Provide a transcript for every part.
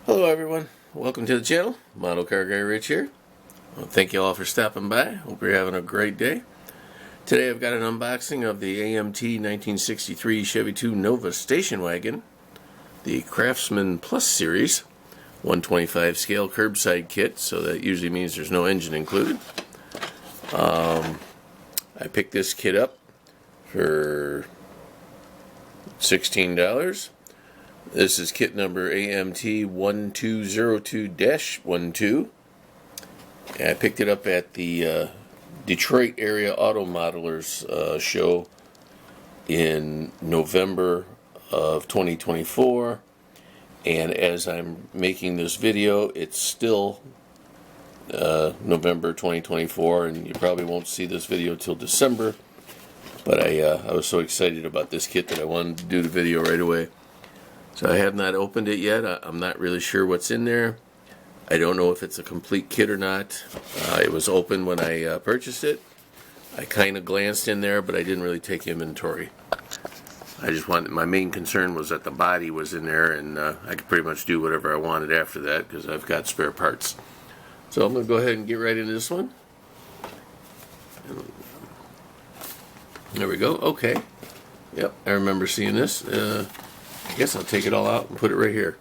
Hello everyone, welcome to the channel. Model Car Guy Rich here. Well, thank you all for stopping by. Hope you're having a great day. Today I've got an unboxing of the AMT 1963 Chevy 2 Nova station wagon, the Craftsman Plus series, 125 scale curbside kit, so that usually means there's no engine included. I picked this kit up for $16. This is kit number AMT 1202-12. I picked it up at the Detroit area auto modelers show in November of 2024, and as I'm making this video it's still November 2024, and you probably won't see this video till December, but I was so excited about this kit that I wanted to do the video right away. So I have not opened it yet. I'm not really sure what's in there. I don't know if it's a complete kit or not. It was open when I purchased it. I kind of glanced in there, but I didn't really take inventory. My main concern was that the body was in there, and I could pretty much do whatever I wanted after that because I've got spare parts. So I'm going to go ahead and get right into this one. There we go. Okay. Yep, I remember seeing this. I guess I'll take it all out and put it right here.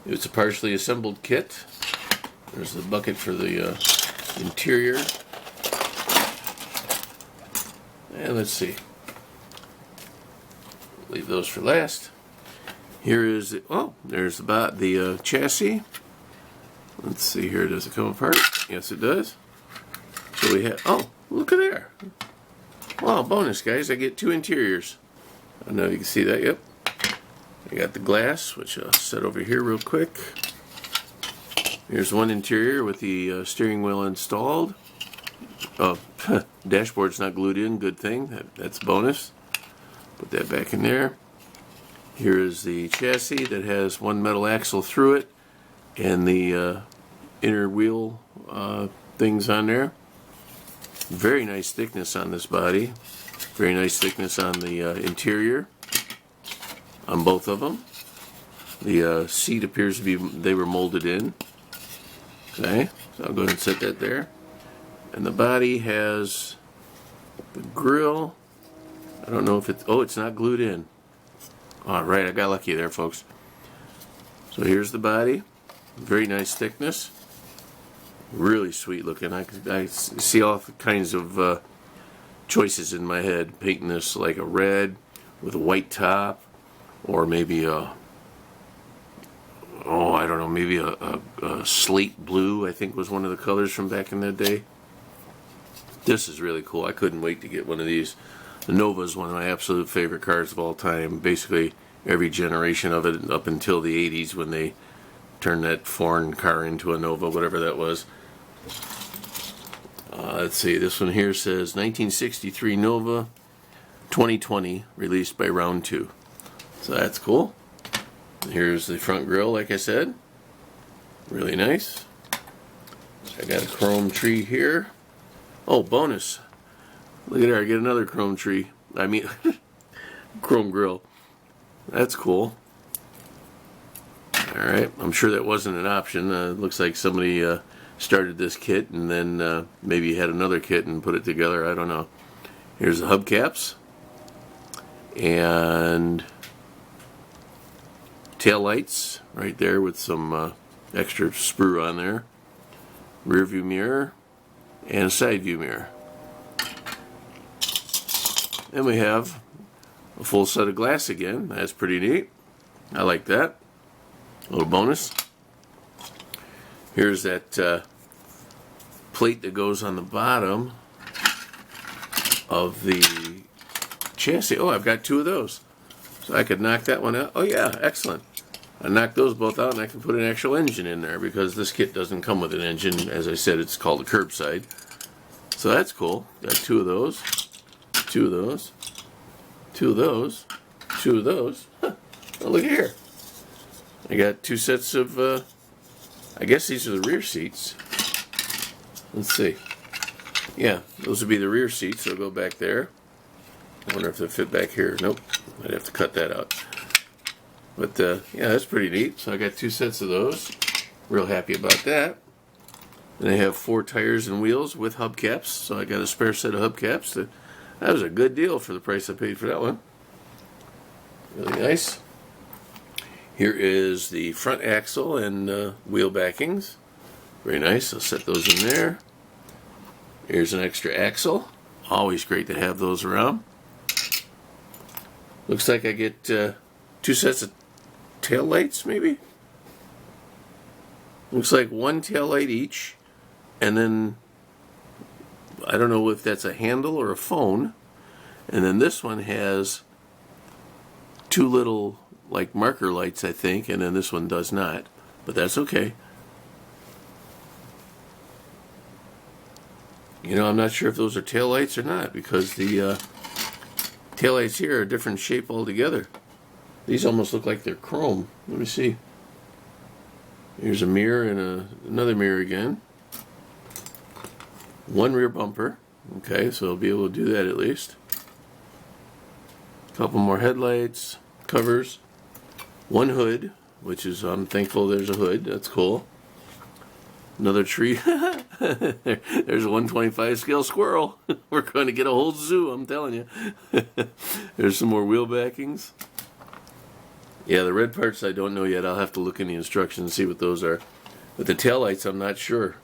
It's a partially assembled kit. There's the bucket for the interior. And let's see. Leave those for last. Here is the, there's the chassis. Let's see here. Does it come apart? Yes, it does. So we have, look at there. Wow, bonus, guys. I get two interiors. I don't know if you can see that. Yep. I got the glass, which I'll set over here real quick. Here's one interior with the steering wheel installed. Oh, dashboard's not glued in. Good thing. That's bonus. Put that back in there. Here is the chassis that has one metal axle through it, and the inner wheel things on there. Very nice thickness on this body. Very nice thickness on the interior. On both of them. The seat appears to be, they were molded in. Okay, so I'll go ahead and set that there. And the body has the grill. I don't know if it's not glued in. Alright, I got lucky there, folks. So here's the body. Very nice thickness. Really sweet looking. I see all kinds of choices in my head. Painting this like a red with a white top. Or maybe I don't know, maybe a slate blue, I think was one of the colors from back in the day. This is really cool. I couldn't wait to get one of these. The Nova is one of my absolute favorite cars of all time. Basically every generation of it up until the 80s when they turned that foreign car into a Nova, whatever that was. Let's see, this one here says 1963 Nova 2020, released by Round 2. So that's cool. Here's the front grille, like I said. Really nice. I got a chrome tree here. Oh, bonus. Look at there, I get another chrome tree. I mean, chrome grille. That's cool. Alright, I'm sure that wasn't an option. Looks like somebody started this kit and then maybe had another kit and put it together. I don't know. Here's the hubcaps. And tail lights right there with some extra sprue on there. Rear view mirror and a side view mirror. And we have a full set of glass again. That's pretty neat. I like that. A little bonus. Here's that plate that goes on the bottom of the chassis. Oh, I've got two of those. So I could knock that one out. Oh yeah, excellent. I knocked those both out and I can put an actual engine in there because this kit doesn't come with an engine. As I said, it's called a curbside. So that's cool. Got two of those. Two of those. Two of those. Two of those. Huh. Oh, look here. I got two sets of, I guess these are the rear seats. Let's see. Yeah, those would be the rear seats. They'll go back there. I wonder if they'll fit back here. Nope. I'd have to cut that out. But yeah, that's pretty neat. So I got 2 sets of those. Real happy about that. And they have 4 tires and wheels with hubcaps. So I got a spare set of hubcaps. That was a good deal for the price I paid for that one. Really nice. Here is the front axle and wheel backings. Very nice. I'll set those in there. Here's an extra axle. Always great to have those around. Looks like I get 2 sets of tail lights, maybe? Looks like 1 tail light each. And then, I don't know if that's a handle or a phone. And then this one has 2 little, like, marker lights, I think. And then this one does not. But that's okay. You know, I'm not sure if those are tail lights or not, because the tail lights here are a different shape altogether. These almost look like they're chrome. Let me see. Here's a mirror and another mirror again. 1 rear bumper. Okay, so I'll be able to do that at least. A couple more headlights, covers. 1 hood, which is, I'm thankful there's a hood. That's cool. Another tree. There's a 125 scale squirrel. We're going to get a whole zoo, I'm telling you. There's some more wheel backings. Yeah, the red parts I don't know yet. I'll have to look in the instructions and see what those are. But the taillights, I'm not sure.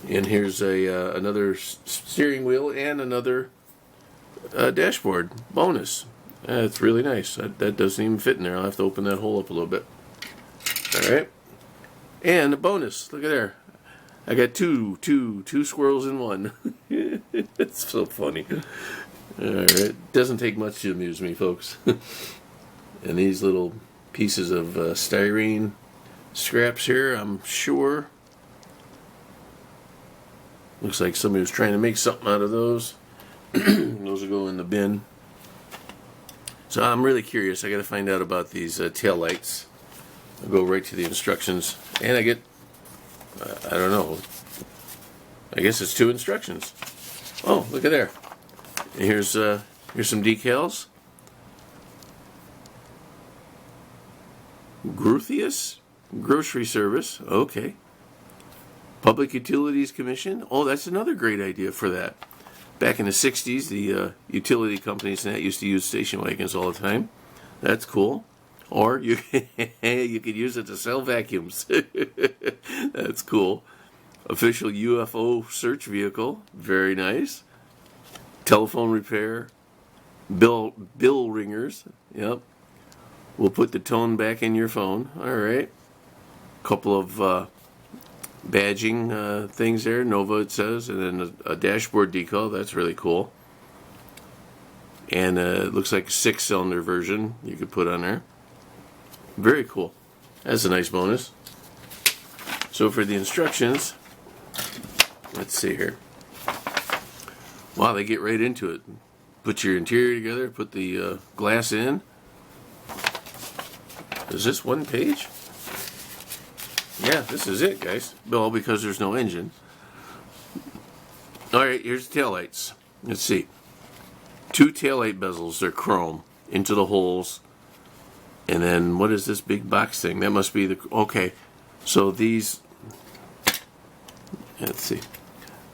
And here's another steering wheel and another dashboard bonus. That's really nice. That doesn't even fit in there. I'll have to open that hole up a little bit. All right. And a bonus. Look at there. I got two squirrels in one. It's so funny. All right. Doesn't take much to amuse me, folks. And these little pieces of styrene scraps here, I'm sure. Looks like somebody was trying to make something out of those. Those will go in the bin. So I'm really curious. I got to find out about these tail lights. I'll go right to the instructions, and I get, I don't know, I guess it's 2 instructions. Oh, look at there. Here's some decals. Gruthius Grocery Service. Okay. Public Utilities Commission. Oh, that's another great idea for that. Back in the 60s, the utility companies and that used to use station wagons all the time. That's cool. Or you you could use it to sell vacuums. That's cool. Official UFO search vehicle. Very nice. Telephone repair. Bill ringers. Yep. We'll put the tone back in your phone. All right. Couple of badging things there. Nova, it says. And then a dashboard decal. That's really cool. And it looks like a 6-cylinder version you could put on there. Very cool. That's a nice bonus. So for the instructions, let's see here. Wow, they get right into it. Put your interior together, put the glass in. Is this 1 page? Yeah, this is it, guys. Well, because there's no engine. Alright, here's the taillights. Let's see. 2 taillight bezels, they're chrome, into the holes. And then, what is this big box thing? That must be the... Okay, so these... Let's see.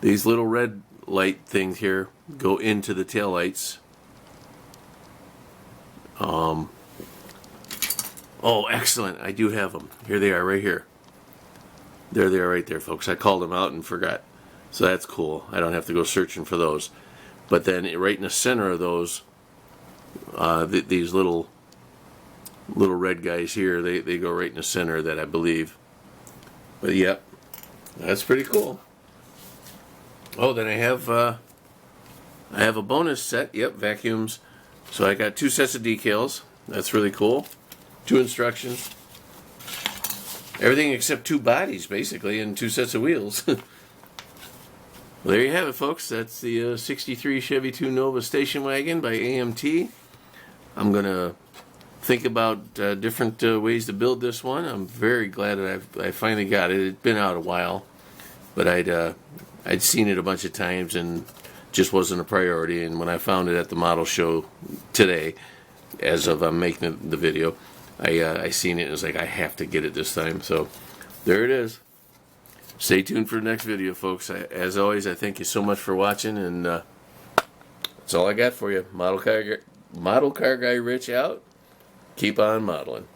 These little red light things here go into the taillights. Oh, excellent. I do have them. Here they are, right here. There they are right there, folks. I called them out and forgot. So that's cool. I don't have to go searching for those. But then, right in the center of those, these little red guys here, they go right in the center of that, I believe. But yep, that's pretty cool. Oh, then I have a bonus set. Yep, vacuums. So I got 2 sets of decals. That's really cool. 2 instructions. Everything except 2 bodies, basically, and 2 sets of wheels. Well, there you have it, folks. That's the 63 Chevy 2 Nova station wagon by AMT. I'm going to think about different ways to build this one. I'm very glad that I finally got it. It'd been out a while, but I'd seen it a bunch of times and just wasn't a priority. And when I found it at the model show today, as of I'm making the video, I seen it and was like, I have to get it this time. So there it is. Stay tuned for the next video, folks. As always, I thank you so much for watching, and that's all I got for you. Model car guy Rich out. Keep on modeling.